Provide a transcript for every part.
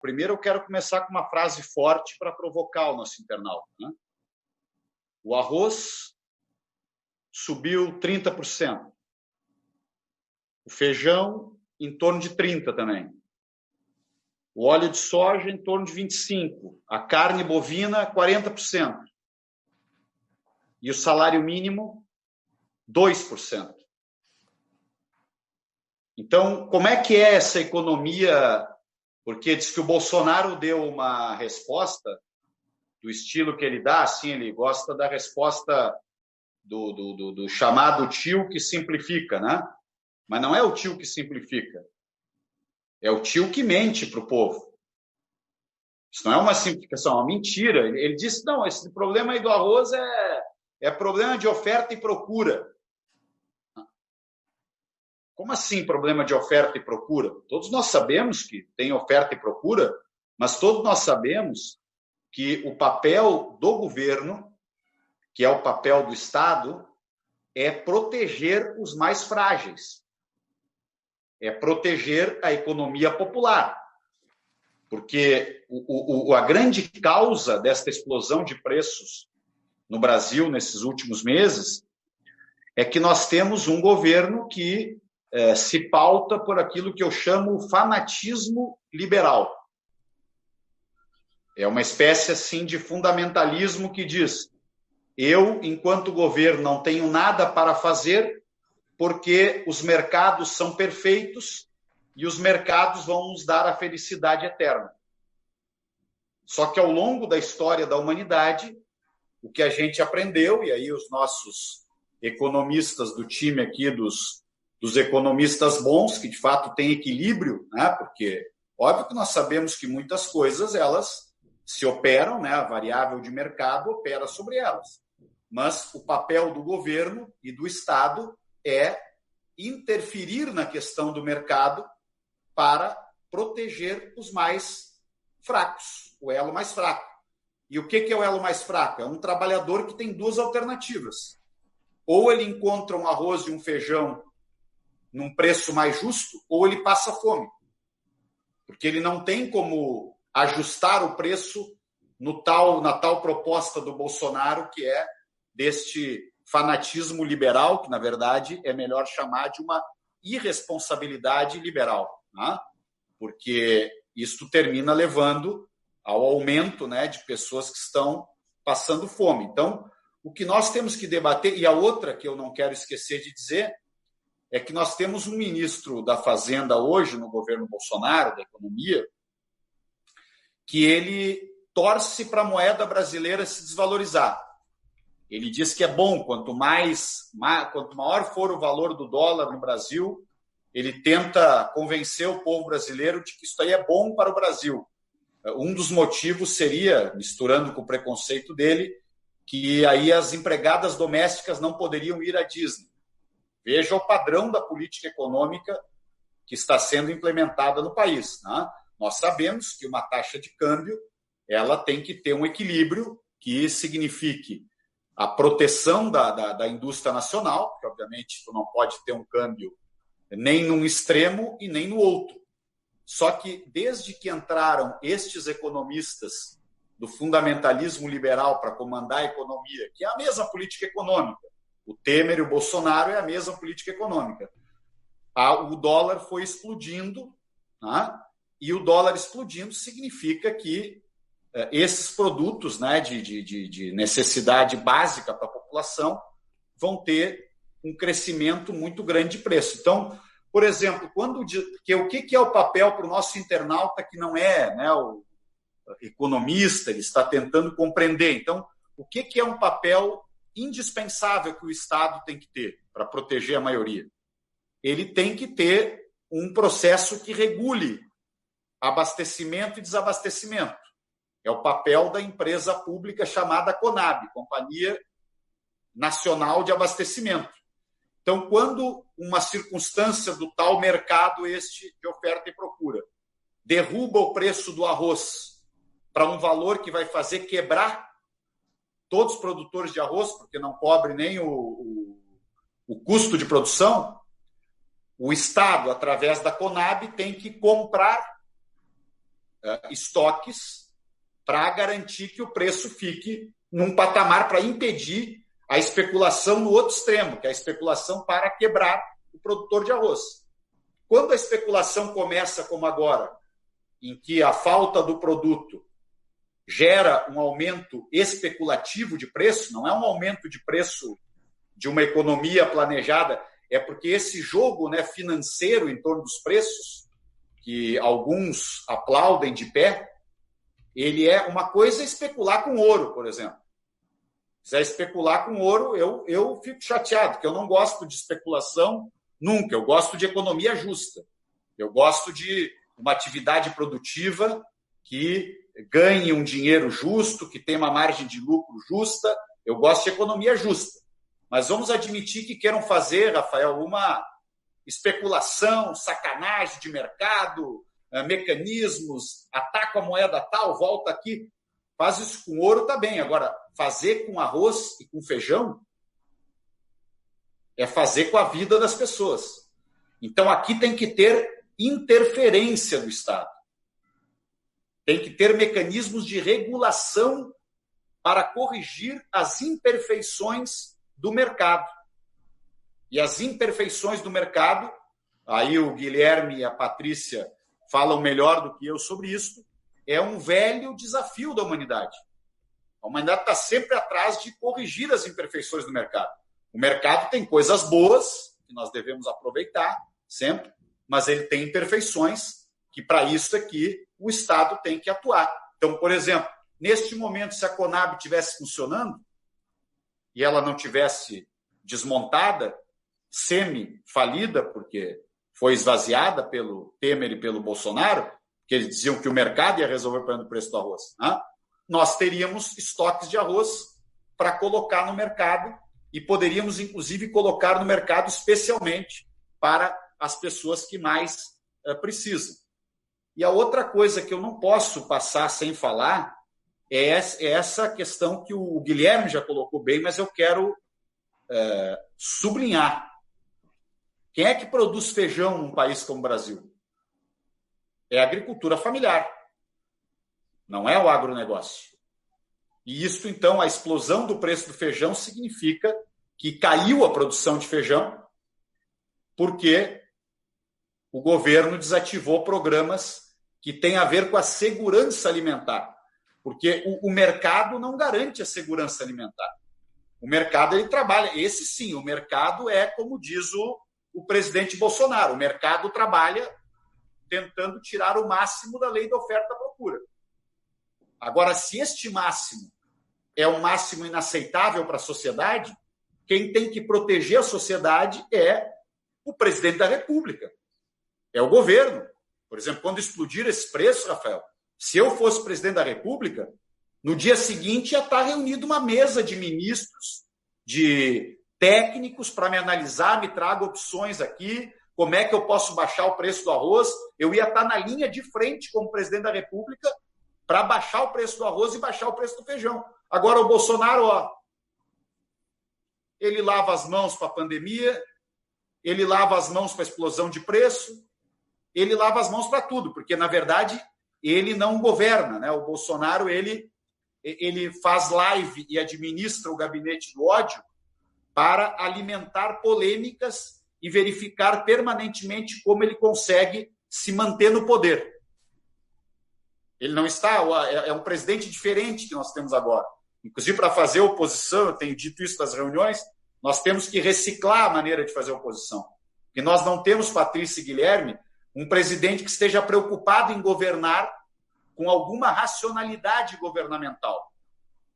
Primeiro, eu quero começar com uma frase forte para provocar o nosso internauta, né? O arroz subiu 30%. O feijão, em torno de 30% também. O óleo de soja, em torno de 25%. A carne bovina, 40%. E o salário mínimo, 2%. Então, como é que é essa economia? Porque diz que o Bolsonaro deu uma resposta do estilo que ele dá, assim, ele gosta da resposta do chamado tio que simplifica, né? Mas não é o tio que simplifica. É o tio que mente para o povo. Isso não é uma simplificação, é uma mentira. Ele disse, não, esse problema aí do arroz é problema de oferta e procura. Como assim problema de oferta e procura? Todos nós sabemos que tem oferta e procura, mas todos nós sabemos que o papel do governo, que é o papel do Estado, é proteger os mais frágeis. É proteger a economia popular. Porque a grande causa desta explosão de preços no Brasil nesses últimos meses é que nós temos um governo que se pauta por aquilo que eu chamo fanatismo liberal. É uma espécie assim de fundamentalismo que diz: eu, enquanto governo, não tenho nada para fazer porque os mercados são perfeitos e os mercados vão nos dar a felicidade eterna. Só que ao longo da história da humanidade, o que a gente aprendeu, e aí os nossos economistas do time aqui, dos economistas bons, que de fato têm equilíbrio, né? Porque óbvio que nós sabemos que muitas coisas elas se operam, né? A variável de mercado opera sobre elas. Mas o papel do governo e do Estado é interferir na questão do mercado para proteger os mais fracos, o elo mais fraco. E o que é o elo mais fraco? É um trabalhador que tem duas alternativas. Ou ele encontra um arroz e um feijão num preço mais justo, ou ele passa fome. Porque ele não tem como ajustar o preço na tal proposta do Bolsonaro, que é deste fanatismo liberal, que, na verdade, é melhor chamar de uma irresponsabilidade liberal, né? Porque isto termina levando ao aumento, né, de pessoas que estão passando fome. Então, o que nós temos que debater, e a outra que eu não quero esquecer de dizer, é que nós temos um ministro da Fazenda hoje, no governo Bolsonaro, da Economia, que ele torce para a moeda brasileira se desvalorizar. Ele diz que é bom, quanto maior for o valor do dólar no Brasil, ele tenta convencer o povo brasileiro de que isso aí é bom para o Brasil. Um dos motivos seria, misturando com o preconceito dele, que aí as empregadas domésticas não poderiam ir à Disney. Veja o padrão da política econômica que está sendo implementada no país, né? Nós sabemos que uma taxa de câmbio ela tem que ter um equilíbrio que signifique a proteção da indústria nacional, porque, obviamente, tu não pode ter um câmbio nem num extremo e nem no outro. Só que, desde que entraram estes economistas do fundamentalismo liberal para comandar a economia, que é a mesma política econômica, o Temer e o Bolsonaro é a mesma política econômica, o dólar foi explodindo, né? E o dólar explodindo significa que esses produtos, né, de necessidade básica para a população vão ter um crescimento muito grande de preço. Então, por exemplo, o que é o papel para o nosso internauta que não é, né, o economista, ele está tentando compreender. Então, o que é um papel indispensável que o Estado tem que ter para proteger a maioria? Ele tem que ter um processo que regule abastecimento e desabastecimento. É o papel da empresa pública chamada CONAB, Companhia Nacional de Abastecimento. Então, quando uma circunstância do tal mercado de oferta e procura derruba o preço do arroz para um valor que vai fazer quebrar todos os produtores de arroz, porque não cobre nem o custo de produção, o Estado, através da CONAB, tem que comprar estoques para garantir que o preço fique num patamar para impedir a especulação no outro extremo, que é a especulação para quebrar o produtor de arroz. Quando a especulação começa como agora, em que a falta do produto gera um aumento especulativo de preço, não é um aumento de preço de uma economia planejada, é porque esse jogo, né, financeiro em torno dos preços, que alguns aplaudem de pé, ele é uma coisa especular com ouro, por exemplo. Se quiser especular com ouro, eu fico chateado, porque eu não gosto de especulação nunca, eu gosto de economia justa. Eu gosto de uma atividade produtiva que ganhe um dinheiro justo, que tenha uma margem de lucro justa. Eu gosto de economia justa. Mas vamos admitir que queiram fazer, Rafael, uma especulação, sacanagem de mercado, mecanismos, ataca a moeda tal, volta aqui. Faz isso com ouro, tá bem. Agora, fazer com arroz e com feijão é fazer com a vida das pessoas. Então, aqui tem que ter interferência do Estado. Tem que ter mecanismos de regulação para corrigir as imperfeições do mercado. E as imperfeições do mercado, aí o Guilherme e a Patrícia falam melhor do que eu sobre isso, é um velho desafio da humanidade. A humanidade está sempre atrás de corrigir as imperfeições do mercado. O mercado tem coisas boas, que nós devemos aproveitar sempre, mas ele tem imperfeições que, para isso aqui, o Estado tem que atuar. Então, por exemplo, neste momento, se a Conab estivesse funcionando e ela não tivesse desmontada, semi-falida, porque foi esvaziada pelo Temer e pelo Bolsonaro, que eles diziam que o mercado ia resolver o problema do preço do arroz, né? Nós teríamos estoques de arroz para colocar no mercado e poderíamos, inclusive, colocar no mercado especialmente para as pessoas que mais precisam. E a outra coisa que eu não posso passar sem falar é essa questão que o Guilherme já colocou bem, mas eu quero sublinhar. Quem é que produz feijão num país como o Brasil? É a agricultura familiar, não é o agronegócio. E isso, então, a explosão do preço do feijão significa que caiu a produção de feijão porque o governo desativou programas que têm a ver com a segurança alimentar, porque o mercado não garante a segurança alimentar. O mercado, ele trabalha, esse sim, o mercado é, como diz o presidente Bolsonaro, o mercado trabalha tentando tirar o máximo da lei da oferta e procura. Agora, se este máximo é um máximo inaceitável para a sociedade, quem tem que proteger a sociedade é o presidente da República, é o governo. Por exemplo, quando explodir esse preço, Rafael, se eu fosse presidente da República, no dia seguinte ia estar reunida uma mesa de ministros, de técnicos para me analisar, me traga opções aqui, como é que eu posso baixar o preço do arroz. Eu ia estar na linha de frente como presidente da República para baixar o preço do arroz e baixar o preço do feijão. Agora o Bolsonaro, ele lava as mãos para a pandemia, ele lava as mãos para a explosão de preço, ele lava as mãos para tudo, porque, na verdade, ele não governa, né? O Bolsonaro, ele faz live e administra o gabinete do ódio para alimentar polêmicas e verificar permanentemente como ele consegue se manter no poder. Ele não está... É um presidente diferente que nós temos agora. Inclusive, para fazer oposição, eu tenho dito isso nas reuniões, nós temos que reciclar a maneira de fazer oposição. Porque nós não temos, Patrícia e Guilherme, um presidente que esteja preocupado em governar com alguma racionalidade governamental.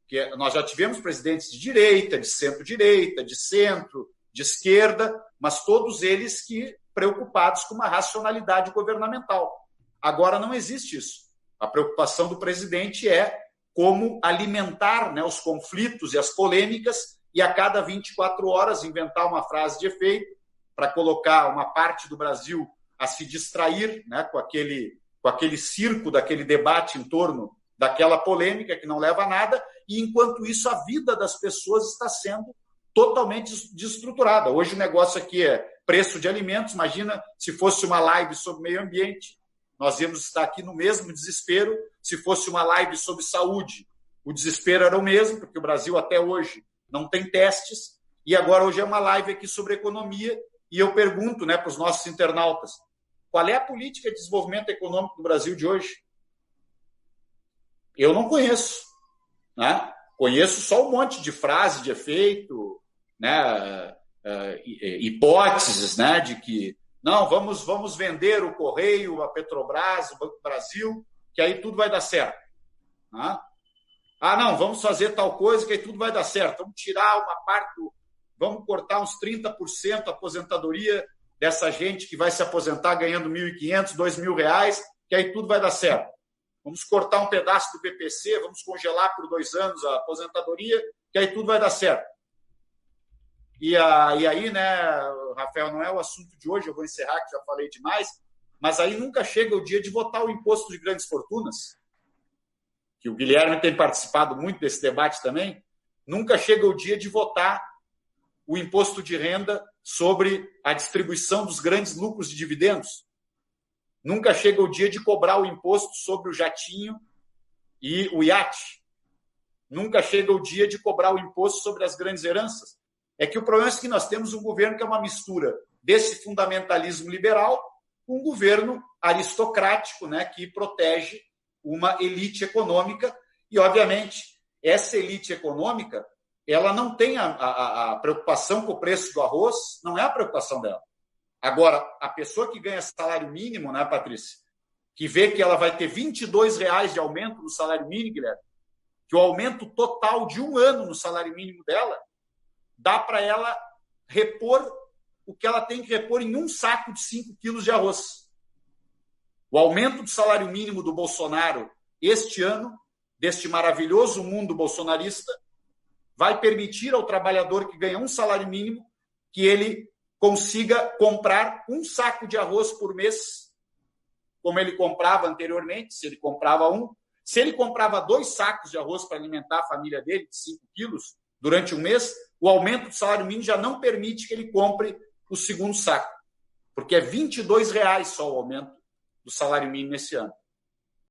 Porque nós já tivemos presidentes de direita, de centro-direita, de centro, de esquerda, mas todos eles que preocupados com uma racionalidade governamental. Agora não existe isso. A preocupação do presidente é como alimentar, né, os conflitos e as polêmicas e a cada 24 horas inventar uma frase de efeito para colocar uma parte do Brasil a se distrair, né, com aquele circo daquele debate em torno daquela polêmica que não leva a nada, e enquanto isso a vida das pessoas está sendo totalmente desestruturada. Hoje o negócio aqui é preço de alimentos, imagina se fosse uma live sobre meio ambiente, nós íamos estar aqui no mesmo desespero se fosse uma live sobre saúde. O desespero era o mesmo, porque o Brasil até hoje não tem testes, e agora hoje é uma live aqui sobre economia, e eu pergunto, né, para os nossos internautas, qual é a política de desenvolvimento econômico do Brasil de hoje? Eu não conheço, né? Conheço só um monte de frase de efeito, né? Hipóteses, né? De que não, vamos vender o Correio, a Petrobras, o Banco do Brasil, que aí tudo vai dar certo. Né? Não, vamos fazer tal coisa que aí tudo vai dar certo. Vamos tirar uma parte, vamos cortar uns 30% a aposentadoria dessa gente que vai se aposentar ganhando R$1.500, R$2.000, que aí tudo vai dar certo. Vamos cortar um pedaço do BPC, vamos congelar por 2 anos a aposentadoria, que aí tudo vai dar certo. E aí, né, Rafael, não é o assunto de hoje, eu vou encerrar, que já falei demais, mas aí nunca chega o dia de votar o imposto de grandes fortunas, que o Guilherme tem participado muito desse debate também, nunca chega o dia de votar o imposto de renda sobre a distribuição dos grandes lucros de dividendos. Nunca chega o dia de cobrar o imposto sobre o jatinho e o iate. Nunca chega o dia de cobrar o imposto sobre as grandes heranças. É que o problema é que nós temos um governo que é uma mistura desse fundamentalismo liberal com um governo aristocrático, né, que protege uma elite econômica e, obviamente, essa elite econômica ela não tem a preocupação com o preço do arroz, não é a preocupação dela. Agora, a pessoa que ganha salário mínimo, né, Patrícia, que vê que ela vai ter R$22 de aumento no salário mínimo, Guilherme, que o aumento total de 1 ano no salário mínimo dela dá para ela repor o que ela tem que repor em um saco de 5 quilos de arroz. O aumento do salário mínimo do Bolsonaro este ano, deste maravilhoso mundo bolsonarista, vai permitir ao trabalhador que ganha um salário mínimo que ele consiga comprar um saco de arroz por mês, como ele comprava anteriormente, se ele comprava um. Se ele comprava 2 sacos de arroz para alimentar a família dele, de 5 quilos, durante um mês, o aumento do salário mínimo já não permite que ele compre o segundo saco, porque é R$22 só o aumento do salário mínimo esse ano.